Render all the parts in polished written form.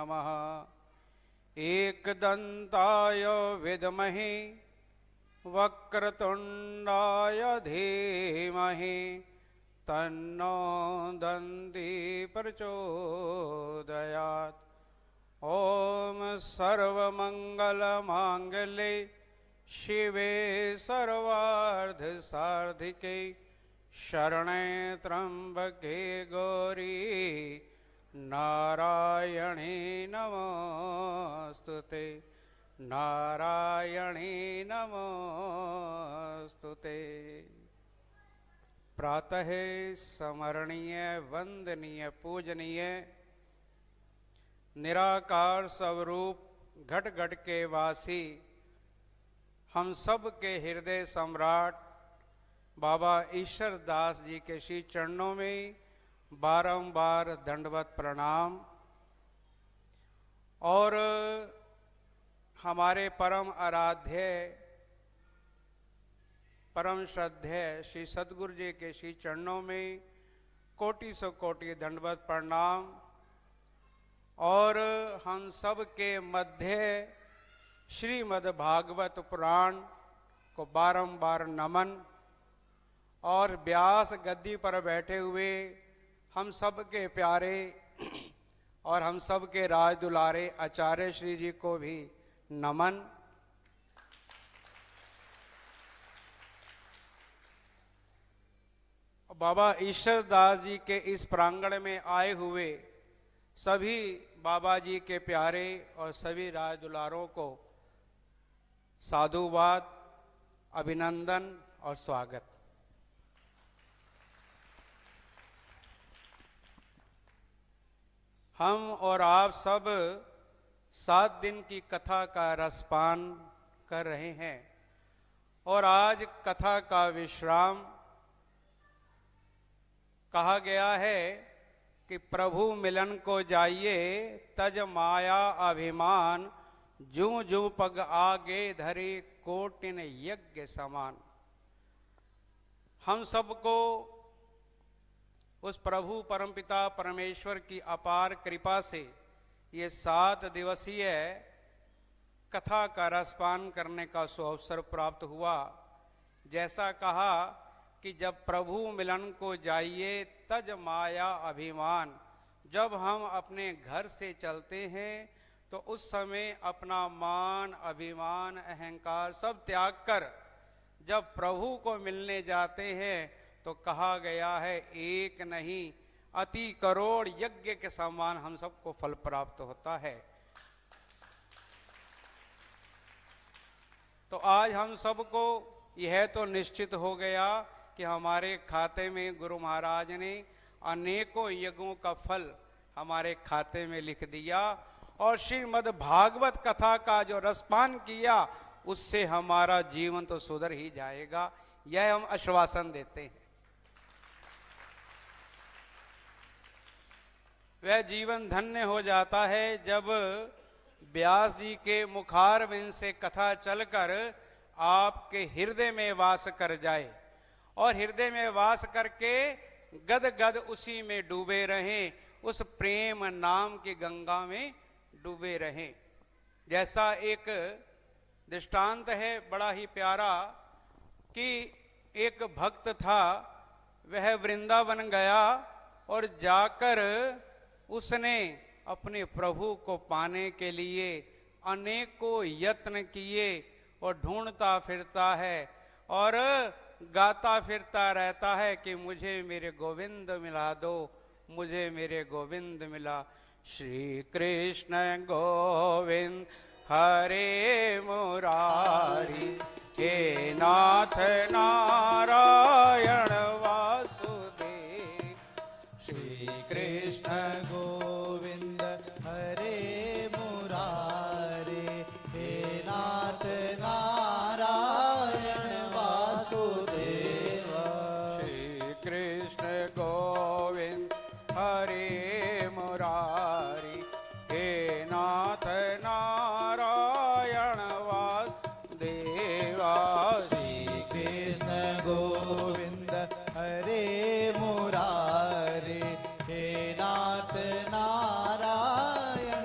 नमः। एकदन्ताय विद्महे वक्रतुण्डाय धीमहि तन्नो दन्ती प्रचोदयात्। ओम सर्वमंगलमांगल्ये शिवे सर्वार्धसाधिके शरणे त्र्यंबके गौरी नारायणी नमोस्तुते नारायणी नमोस्तुते। प्रातः स्मरणीय वंदनीय पूजनीय निराकार स्वरूप घट घट के वासी हम सब के हृदय सम्राट बाबा ईश्वर दास जी के श्री चरणों में बारंबार दंडवत प्रणाम। और हमारे परम आराध्य परम श्रद्धेय श्री सद्गुरु जी के श्री चरणों में कोटि सौ कोटि दंडवत प्रणाम। और हम सब के मध्य श्रीमद् भागवत पुराण को बारंबार नमन। और व्यास गद्दी पर बैठे हुए हम सब के प्यारे और हम सब के राज दुलारे आचार्य श्री जी को भी नमन। बाबा ईश्वर दास जी के इस प्रांगण में आए हुए सभी बाबा जी के प्यारे और सभी राज दुलारों को साधुवाद, अभिनंदन और स्वागत। हम और आप सब 7 दिन की कथा का रसपान कर रहे हैं और आज कथा का विश्राम। कहा गया है कि प्रभु मिलन को जाइए तज माया अभिमान, जूं जूं पग आगे धरे कोटिन यज्ञ समान। हम सबको उस प्रभु परमपिता परमेश्वर की अपार कृपा से ये 7 दिवसीय कथा का रसपान करने का सुअवसर प्राप्त हुआ। जैसा कहा कि जब प्रभु मिलन को जाइए तज माया अभिमान, जब हम अपने घर से चलते हैं तो उस समय अपना मान, अभिमान, अहंकार सब त्याग कर जब प्रभु को मिलने जाते हैं तो कहा गया है एक नहीं अति करोड़ यज्ञ के समान हम सबको फल प्राप्त होता है। तो आज हम सबको यह तो निश्चित हो गया कि हमारे खाते में गुरु महाराज ने अनेकों यज्ञों का फल हमारे खाते में लिख दिया और श्रीमद् भागवत कथा का जो रसपान किया उससे हमारा जीवन तो सुधर ही जाएगा, यह हम आश्वासन देते हैं। वह जीवन धन्य हो जाता है जब व्यास जी के मुखारविंद से कथा चलकर आपके हृदय में वास कर जाए और हृदय में वास करके गद गद उसी में डूबे रहें, उस प्रेम नाम की गंगा में डूबे रहें। जैसा एक दृष्टांत है बड़ा ही प्यारा कि एक भक्त था, वह वृंदावन गया और जाकर उसने अपने प्रभु को पाने के लिए अनेकों यत्न किए और ढूंढता फिरता है और गाता फिरता रहता है कि मुझे मेरे गोविंद मिला दो, मुझे मेरे गोविंद मिला। श्री कृष्ण गोविंद हरे मुरारी, हे नाथ नारायण वासुदेव। श्री कृष्ण गोविंद हरे मुरारे, हे नाथ नारायण वासुदेव। श्री कृष्ण गोविंद हरे मुरारी, हे नाथ नारायण वासुदेवा। श्री कृष्ण गोविंद हरे मुरारे, हे नाथ नारायण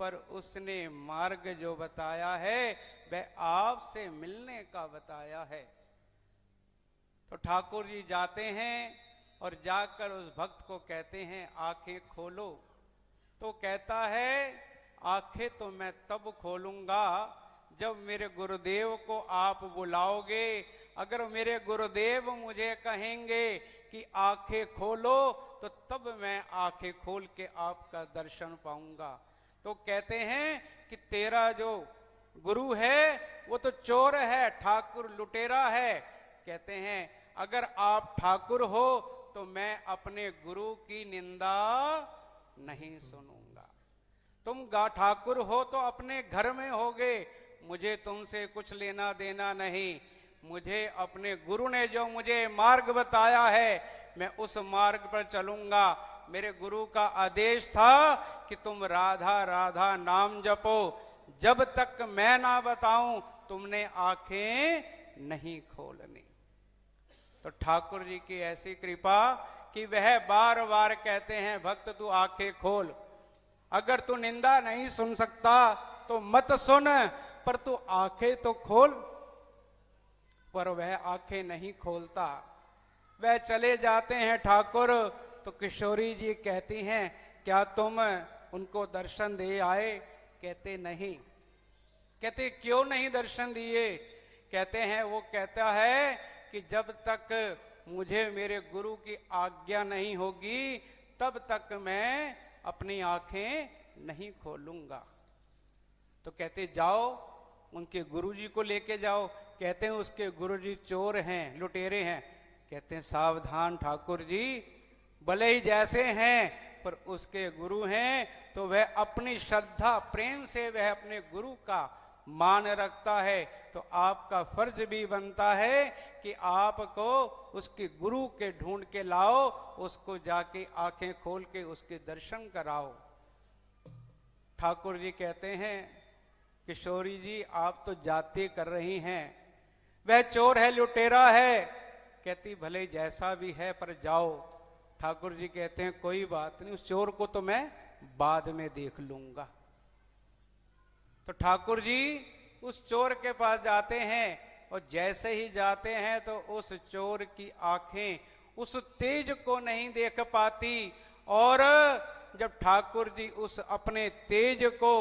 पर उसने मार्ग जो बताया है वह आपसे मिलने का बताया है। तो ठाकुर जी जाते हैं और जाकर उस भक्त को कहते हैं आंखें खोलो। तो कहता है आंखें तो मैं तब खोलूंगा जब मेरे गुरुदेव को आप बुलाओगे। अगर मेरे गुरुदेव मुझे कहेंगे कि आंखें खोलो तो तब मैं आंखें खोल के आपका दर्शन पाऊंगा। तो कहते हैं कि तेरा जो गुरु है वो तो चोर है, ठाकुर लुटेरा है। कहते हैं अगर आप ठाकुर हो तो मैं अपने गुरु की निंदा नहीं सुनूंगा। तुम ठाकुर हो तो अपने घर में होगे, मुझे तुमसे कुछ लेना देना नहीं। मुझे अपने गुरु ने जो मुझे मार्ग बताया है मैं उस मार्ग पर चलूंगा। मेरे गुरु का आदेश था कि तुम राधा राधा नाम जपो, जब तक मैं ना बताऊं तुमने आंखें नहीं खोलनी। तो ठाकुर जी की ऐसी कृपा कि वह बार बार कहते हैं भक्त तू आंखें खोल, अगर तू निंदा नहीं सुन सकता तो मत सुन, पर तू आंखें तो खोल। पर वह आंखें नहीं खोलता। वह चले जाते हैं ठाकुर। तो किशोरी जी कहती हैं क्या तुम उनको दर्शन दे आए? कहते नहीं। कहते क्यों नहीं दर्शन दिए? कहते हैं वो कहता है कि जब तक मुझे मेरे गुरु की आज्ञा नहीं होगी तब तक मैं अपनी आंखें नहीं खोलूंगा। तो कहते जाओ उनके गुरुजी को लेके जाओ। कहते हैं उसके गुरुजी चोर हैं, लुटेरे हैं। कहते हैं सावधान ठाकुर जी, भले ही जैसे हैं पर उसके गुरु हैं तो वह अपनी श्रद्धा प्रेम से वह अपने गुरु का मान रखता है। तो आपका फर्ज भी बनता है कि आपको उसके गुरु के ढूंढ के लाओ, उसको जाके आंखें खोल के उसके दर्शन कराओ। ठाकुर जी कहते हैं किशोरी जी आप तो जाते कर रही हैं, वह चोर है लुटेरा है। कहती भले जैसा भी है पर जाओ। ठाकुर जी कहते हैं कोई बात नहीं, उस चोर को तो मैं बाद में देख लूंगा। तो ठाकुर जी उस चोर के पास जाते हैं और जैसे ही जाते हैं तो उस चोर की आंखें उस तेज को नहीं देख पाती। और जब ठाकुर जी उस अपने तेज को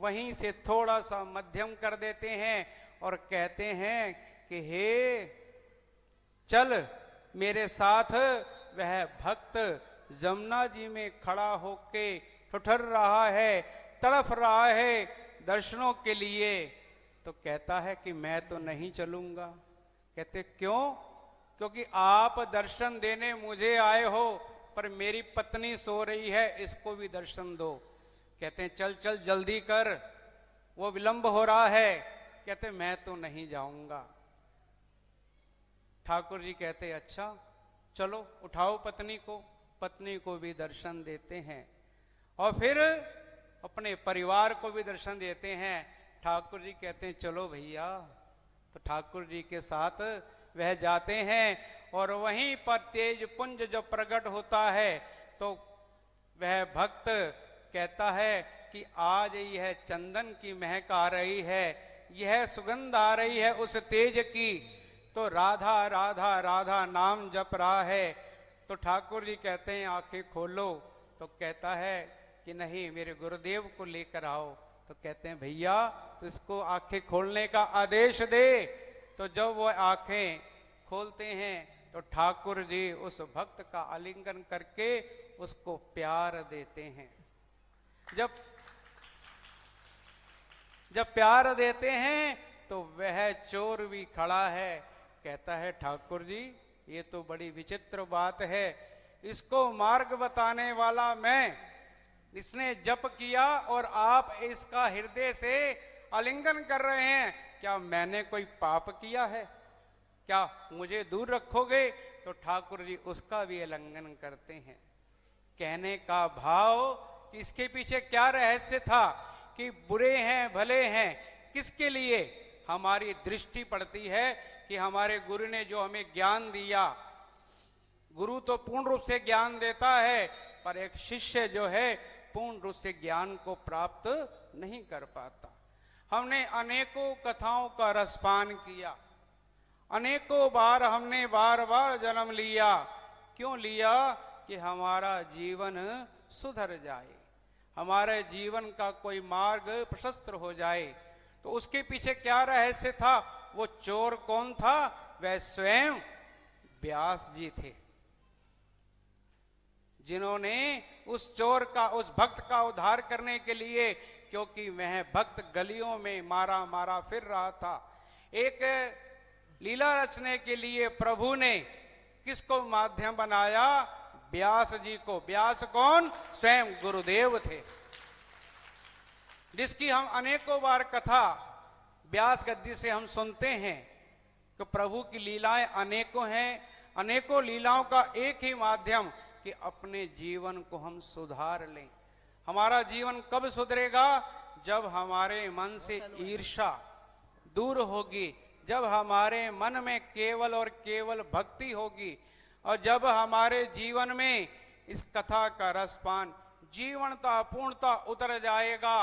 वहीं से थोड़ा सा मध्यम कर देते हैं और कहते हैं कि हे चल मेरे साथ। वह भक्त जमुना जी में खड़ा होके ठुठर रहा है, तड़फ रहा है दर्शनों के लिए। तो कहता है कि मैं तो नहीं चलूंगा। कहते क्यों? क्योंकि आप दर्शन देने मुझे आए हो पर मेरी पत्नी सो रही है, इसको भी दर्शन दो। कहते हैं चल चल जल्दी कर, वो विलंब हो रहा है। कहते मैं तो नहीं जाऊंगा। ठाकुर जी कहते अच्छा चलो उठाओ पत्नी को। पत्नी को भी दर्शन देते हैं और फिर अपने परिवार को भी दर्शन देते हैं। ठाकुर जी कहते हैं चलो भैया। तो ठाकुर जी के साथ वह जाते हैं और वहीं पर तेज पुंज जब प्रकट होता है तो वह भक्त कहता है कि आज यह चंदन की महक आ रही है, यह सुगंध आ रही है उस तेज की। तो राधा राधा राधा नाम जप रहा है। तो ठाकुर जी कहते हैं आंखें खोलो। तो कहता है कि नहीं मेरे गुरुदेव को लेकर आओ। तो कहते हैं भैया तो इसको आंखें खोलने का आदेश दे। तो जब वो आंखें खोलते हैं तो ठाकुर जी उस भक्त का आलिंगन करके उसको प्यार देते हैं। जब प्यार देते हैं तो वह चोर भी खड़ा है। कहता है ठाकुर जी ये तो बड़ी विचित्र बात है, इसको मार्ग बताने वाला मैं, इसने जप किया और आप इसका हृदय से आलिंगन कर रहे हैं। क्या मैंने कोई पाप किया है? क्या मुझे दूर रखोगे? तो ठाकुर जी उसका भी आलिंगन करते हैं। कहने का भाव कि इसके पीछे क्या रहस्य था कि बुरे हैं भले हैं किसके लिए? हमारी दृष्टि पड़ती है कि हमारे गुरु ने जो हमें ज्ञान दिया, गुरु तो पूर्ण रूप से ज्ञान देता है पर एक शिष्य जो है पूर्ण रूप से ज्ञान को प्राप्त नहीं कर पाता। हमने अनेकों कथाओं का रसपान किया, अनेकों बार हमने बार बार जन्म लिया। क्यों लिया? कि हमारा जीवन सुधर जाए, हमारे जीवन का कोई मार्ग प्रशस्त हो जाए। तो उसके पीछे क्या रहस्य था? वो चोर कौन था? वह स्वयं व्यास जी थे, जिन्होंने उस चोर का, उस भक्त का उद्धार करने के लिए, क्योंकि वह भक्त गलियों में मारा मारा फिर रहा था, एक लीला रचने के लिए प्रभु ने किसको माध्यम बनाया? व्यास जी को। व्यास कौन? स्वयं गुरुदेव थे, जिसकी हम अनेकों बार कथा व्यास गद्दी से हम सुनते हैं कि प्रभु की लीलाएं अनेकों हैं। अनेकों लीलाओं का एक ही माध्यम कि अपने जीवन को हम सुधार लें। हमारा जीवन कब सुधरेगा? जब हमारे मन से ईर्ष्या दूर होगी, जब हमारे मन में केवल और केवल भक्ति होगी, और जब हमारे जीवन में इस कथा का रसपान, जीवनता, पूर्णता उतर जाएगा,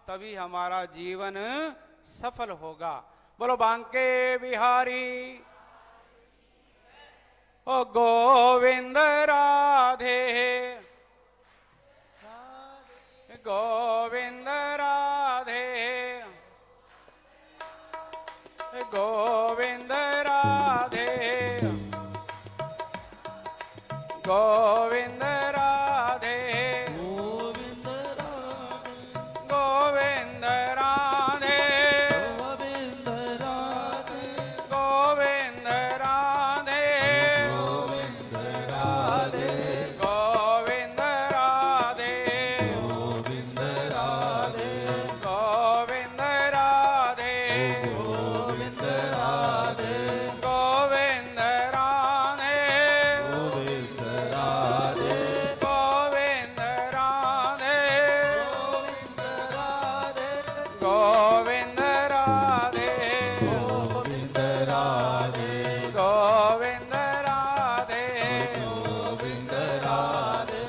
तभी हमारा जीवन सफल होगा। बोलो बांके बिहारी ओ गोविंद राधे, गोविंद राधे, गोविंद राधे, गोविंद राधे, गोविंद राधे, गोविंद राधे, गोविंद राधे, गोविंद राधे, गोविंद राधे, गोविंद राधे, गोविंद राधे, गोविंद राधे, गोविंद राधे, गोविंद राधे, गोविंद राधे, गोविंद राधे, गोविंद राधे, गोविंद राधे, गोविंद गोविंद राधे, राधे, गोविंद राधे, गोविंद राधे,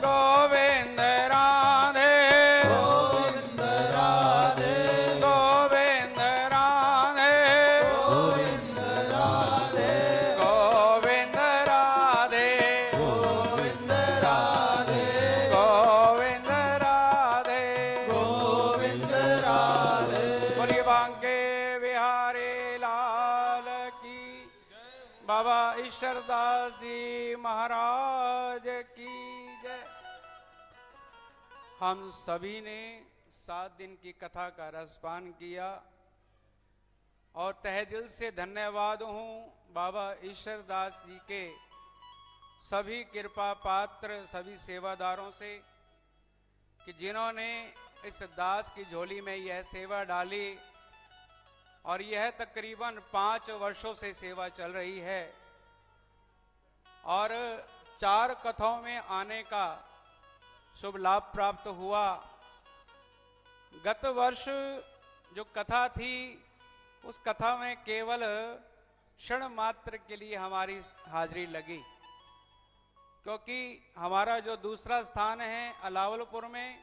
गोविंद राधे, गोविंद राधे, गोविंद राधे, गोविंद राधे, गोविंद राधे, गोविंद राधे, गोविंद राधे। बोलिए बांके बिहारी लाल की, बाबा ईश्वरदास जी महाराज की जय। हम सभी ने 7 दिन की कथा का रसपान किया, और तहे दिल से धन्यवाद हूँ बाबा ईश्वरदास जी के सभी कृपा पात्र सभी सेवादारों से, कि जिन्होंने इस दास की झोली में यह सेवा डाली, और यह तकरीबन 5 वर्षों से सेवा चल रही है, और 4 कथाओं में आने का शुभ लाभ प्राप्त हुआ। गत वर्ष जो कथा थी, उस कथा में केवल क्षण मात्र के लिए हमारी हाजिरी लगी, क्योंकि हमारा जो दूसरा स्थान है अलावलपुर में,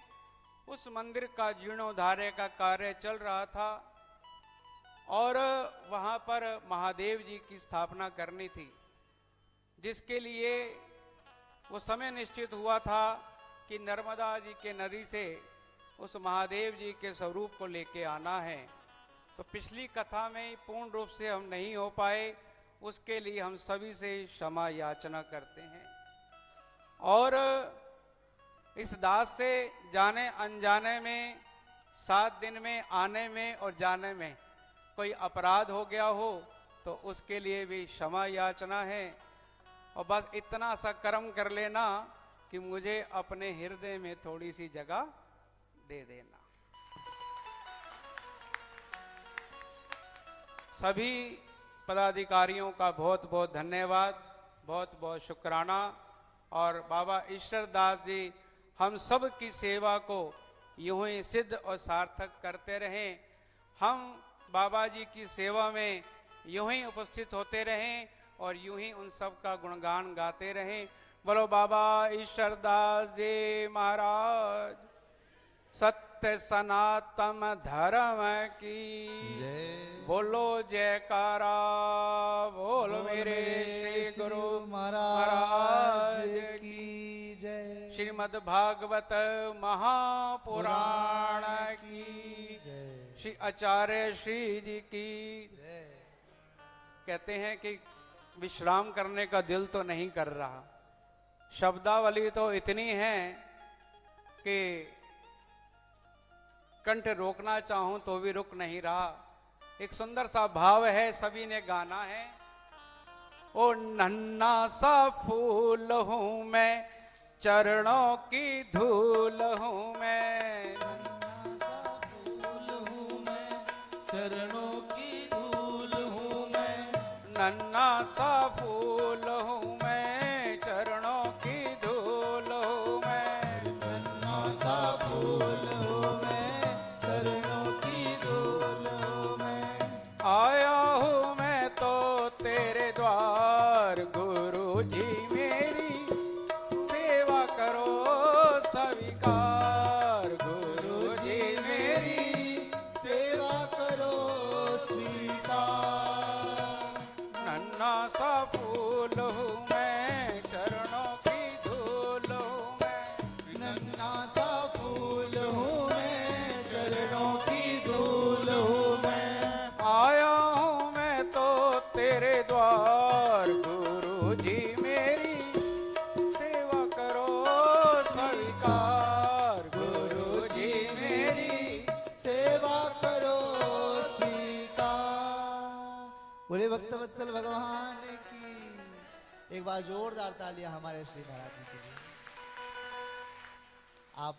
उस मंदिर का जीर्णोद्धार का कार्य चल रहा था, और वहां पर महादेव जी की स्थापना करनी थी, जिसके लिए वो समय निश्चित हुआ था कि नर्मदा जी के नदी से उस महादेव जी के स्वरूप को लेके आना है। तो पिछली कथा में पूर्ण रूप से हम नहीं हो पाए, उसके लिए हम सभी से क्षमा याचना करते हैं। और इस दास से जाने अनजाने में 7 दिन में आने में और जाने में कोई अपराध हो गया हो, तो उसके लिए भी क्षमा याचना है। और बस इतना सा कर्म कर लेना कि मुझे अपने हृदय में थोड़ी सी जगह दे देना। सभी पदाधिकारियों का बहुत बहुत धन्यवाद, बहुत बहुत शुक्राना। और बाबा ईश्वरदास जी हम सब की सेवा को यूं ही सिद्ध और सार्थक करते रहें। हम बाबा जी की सेवा में यूं ही उपस्थित होते रहें और यूं ही उन सब का गुणगान गाते रहें। बोलो बाबा ईश्वरदास जी महाराज। सत्य सनातन धर्म की जय। बोलो जयकारा, बोलो मेरे श्री गुरु महाराज की जय। श्रीमद् भागवत महापुराण की जय। श्री आचार्य श्री जी की। जय। कहते हैं कि विश्राम करने का दिल तो नहीं कर रहा, शब्दावली तो इतनी है कि कंठ रोकना चाहूं तो भी रुक नहीं रहा। एक सुंदर सा भाव है, सभी ने गाना है। ओ नन्ना सा फूल हूं मैं, चरणों की धूल हूं मैं, चरणों की धूल हूँ मैं। नन्ना सा फूल हूं मैं, चरणों की धूल हूं मैं, नन्हा सा फूल हूँ मैं, चरणों की धूल हूँ मैं। आया हूं मैं तो तेरे द्वार, गुरु जी मेरी सेवा करो स्वीकार, गुरु जी मेरी सेवा करो स्वीकार। नन्ना सा फूल हूं मैं, चरणों की धूल हूं मैं, नन्हा सा फूल हूँ मैं, चरणों की धूल हूँ मैं। आया हूं मैं तो तेरे द्वार, गुरु जी मेरी सेवा करो स्वीकार, गुरु जी मेरी सेवा करो स्वीकार। बोले भक्तवत्सल भगवान की। एक बार जोरदार तालियां हमारे श्री महाराज जी के लिए। आप